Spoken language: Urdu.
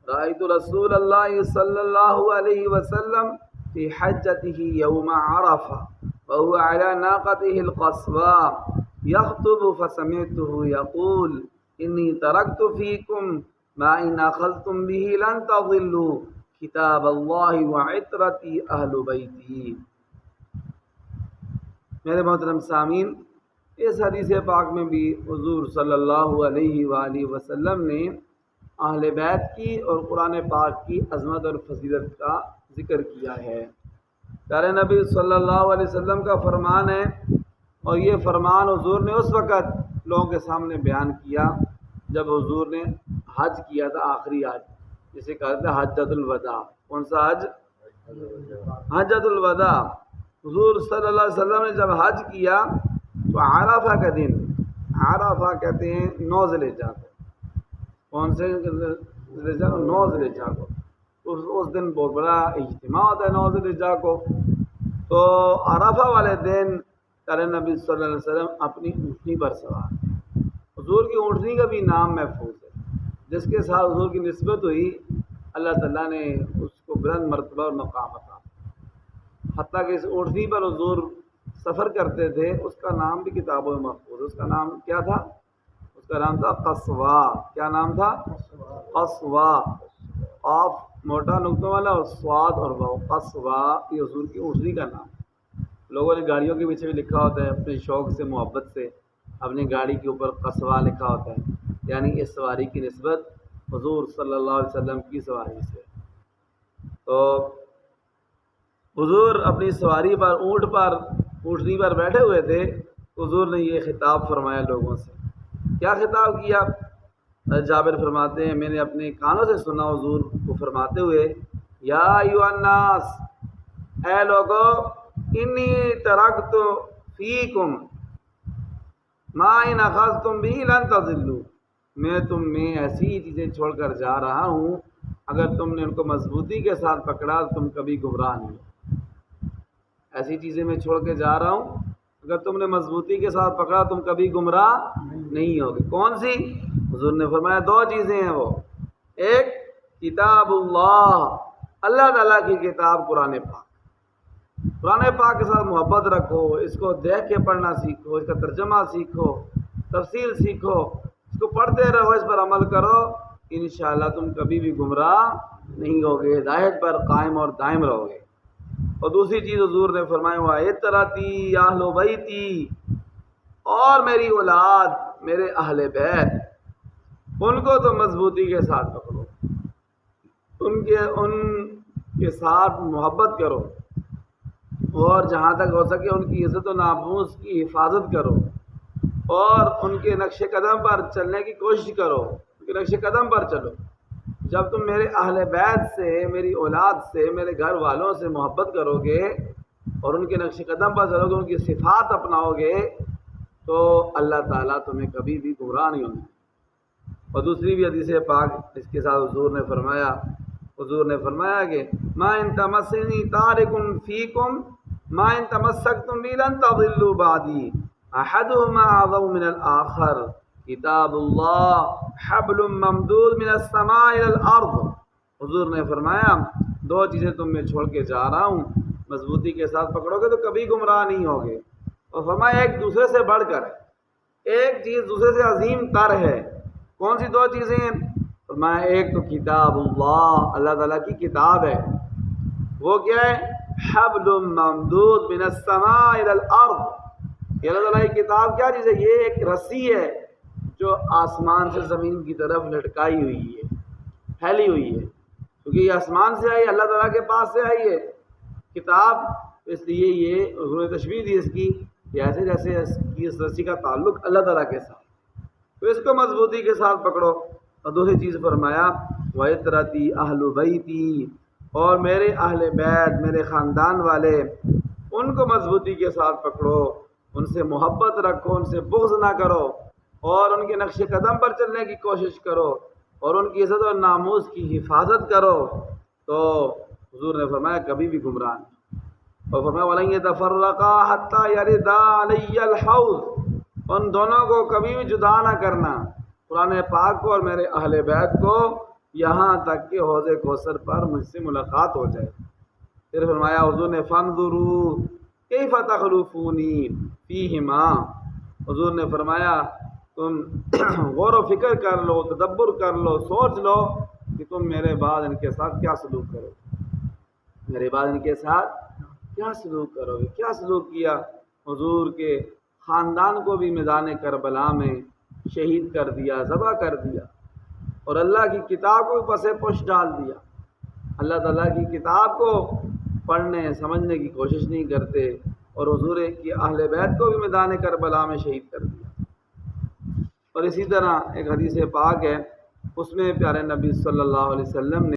رأيت رسول الله صلى الله عليه وسلم في حجته يوم عرفة وهو على ناقته القصواء يخطب فسمعته يقول إني تركت فيكم ما إن أخذتم به لن تضلوا کتاب اللہ وعطرتی اہل بیتی۔ میرے محترم سامعین، اس حدیث پاک میں بھی حضور صلی اللہ علیہ وآلہ وسلم نے اہل بیت کی اور قرآن پاک کی عظمت اور فضیلت کا ذکر کیا ہے۔ پیارے نبی صلی اللہ علیہ وسلم کا فرمان ہے، اور یہ فرمان حضور نے اس وقت لوگوں کے سامنے بیان کیا جب حضور نے حج کیا تھا، آخری حج جسے کہتے ہیں حجۃ الوداع۔ کون سا حج؟ حجۃ الوداع۔ حضور صلی اللہ علیہ وسلم نے جب حج کیا تو عرفہ کا دن، عرفہ کہتے ہیں 9 ذی الحجہ کو۔ کون سے ذی الحجہ کو؟ 9 ذی الحجہ کو۔ اس دن بہت بڑا اجتماع ہوتا ہے 9 ذی الحجہ کو۔ تو عرفہ والے دن پیارے نبی صلی اللہ علیہ وسلم اپنی اونٹنی پر سوار تھے۔ حضور کی اونٹنی کا بھی نام محفوظ ہے، جس کے ساتھ حضور کی نسبت ہوئی، اللہ تعالیٰ نے اس کو بلند مرتبہ اور مقام عطا۔ حتیٰ کہ اس اونٹنی پر حضور سفر کرتے تھے، اس کا نام بھی کتابوں میں محفوظ ہے۔ اس کا نام کیا تھا؟ اس کا نام تھا قصواء۔ کیا نام تھا؟ قصواء۔ قاف موٹا نقطوں والا اور صاد اور واو، قصواء، یہ حضور کی اونٹنی کا نام۔ لوگوں نے گاڑیوں کے پیچھے بھی لکھا ہوتا ہے اپنے شوق سے، محبت سے، اپنی گاڑی کے اوپر قصواء لکھا ہوتا ہے، یعنی اس سواری کی نسبت حضور صلی اللہ علیہ وسلم کی سواری سے۔ تو حضور اپنی سواری پر، اونٹنی پر بیٹھے ہوئے تھے۔ حضور نے یہ خطاب فرمایا لوگوں سے۔ کیا خطاب کیا؟ جابر فرماتے ہیں میں نے اپنے کانوں سے سنا حضور کو فرماتے ہوئے، یا ایھا الناس، اے لوگو، انی ترکت فیکم ما ان اخذتم به لن تضلوا، میں تم میں ایسی چیزیں چھوڑ کر جا رہا ہوں، اگر تم نے ان کو مضبوطی کے ساتھ پکڑا تو تم کبھی گمراہ نہیں ہو۔ ایسی چیزیں میں چھوڑ کے جا رہا ہوں، اگر تم نے مضبوطی کے ساتھ پکڑا تم کبھی گمراہ نہیں ہوگے۔ کون سی؟ حضور نے فرمایا 2 چیزیں ہیں وہ۔ ایک کتاب اللہ، اللہ تعالیٰ کی کتاب قرآن پاک۔ قرآن پاک کے ساتھ محبت رکھو، اس کو دیکھ کے پڑھنا سیکھو، اس کا ترجمہ سیکھو، تفسیر سیکھو، اس کو پڑھتے رہو، اس پر عمل کرو، انشاءاللہ تم کبھی بھی گمراہ نہیں ہوگے، ہدایت پر قائم اور دائم رہو گے۔ اور دوسری چیز حضور نے فرمایا ہوا عطرتی اہل بیتی، اور میری اولاد، میرے اہل بیت، ان کو تو مضبوطی کے ساتھ پکڑو، ان کے ساتھ محبت کرو، اور جہاں تک ہو سکے ان کی عزت و ناموس کی حفاظت کرو، اور ان کے نقش قدم پر چلنے کی کوشش کرو، ان کے نقش قدم پر چلو۔ جب تم میرے اہل بیت سے، میری اولاد سے، میرے گھر والوں سے محبت کرو گے اور ان کے نقش قدم پر چلو گے، ان کی صفات اپناؤ گے، تو اللہ تعالیٰ تمہیں کبھی بھی گمراہ نہیں ہونے۔ اور دوسری بھی حدیث پاک اس کے ساتھ حضور نے فرمایا کہ ما ان تمسنی تارک فیکم ما ان تمسکتم بی لن تضلوا بعدی احدہما اعظم من الآخر کتاب اللہ حبل ممدود من السماء الى الارض۔ حضور نے فرمایا 2 چیزیں تم میں چھوڑ کے جا رہا ہوں، مضبوطی کے ساتھ پکڑو گے تو کبھی گمراہ نہیں ہوگے۔ اور فرمایا ایک دوسرے سے بڑھ کر ہے، ایک چیز دوسرے سے عظیم تر ہے۔ کون سی 2 چیزیں ہیں؟ فرمایا ایک تو کتاب اللہ، اللہ تعالیٰ کی کتاب ہے، وہ کیا ہے؟ حبل ممدود من السماء الى الارض۔ یہ اللہ تعالیٰ کی کتاب کیا چیز ہے؟ یہ ایک رسی ہے جو آسمان سے زمین کی طرف لٹکائی ہوئی ہے، پھیلی ہوئی ہے، کیونکہ یہ آسمان سے آئی، اللہ تعالیٰ کے پاس سے آئی ہے کتاب، اس لیے یہ حضور نے تشبیہ دی اس کی کہ ایسے جیسے اس رسی کا تعلق اللہ تعالیٰ کے ساتھ، تو اس کو مضبوطی کے ساتھ پکڑو۔ اور دوسری چیز فرمایا وعطرتی اہل بیتی، اور میرے اہل بیت، میرے خاندان والے، ان کو مضبوطی کے ساتھ پکڑو، ان سے محبت رکھو، ان سے بغض نہ کرو، اور ان کے نقش قدم پر چلنے کی کوشش کرو، اور ان کی عزت و ناموس کی حفاظت کرو، تو حضور نے فرمایا کبھی بھی گمراہ نہیں۔ اور فرمایا وَلَن يَتَفَرَّقَا حَتَّى يَرِدَا عَلَيَّ الْحَوْض، ان دونوں کو کبھی بھی جدا نہ کرنا، قرآن پاک کو اور میرے اہل بیت کو یہاں تک کہ حوض کوثر پر مجھ سے ملاقات ہو جائے۔ پھر فرمایا حضور نے فانظروا کیف تخلفونی فیہما، حضور نے فرمایا تم غور و فکر کر لو، تدبر کر لو، سوچ لو کہ تم میرے بعد ان کے ساتھ کیا سلوک کرو گے، میرے بعد ان کے ساتھ کیا سلوک کرو گے۔ کیا سلوک کیا؟ حضور کے خاندان کو بھی میدان کربلا میں شہید کر دیا، ذبح کر دیا، اور اللہ کی کتاب کو پس پش ڈال دیا۔ اللہ تعالیٰ کی کتاب کو پڑھنے سمجھنے کی کوشش نہیں کرتے، اور حضور کی اہل بیت کو بھی میدان کربلا میں شہید کر دیا۔ اور اسی طرح ایک حدیث پاک ہے، اس میں پیارے نبی صلی اللہ علیہ وسلم نے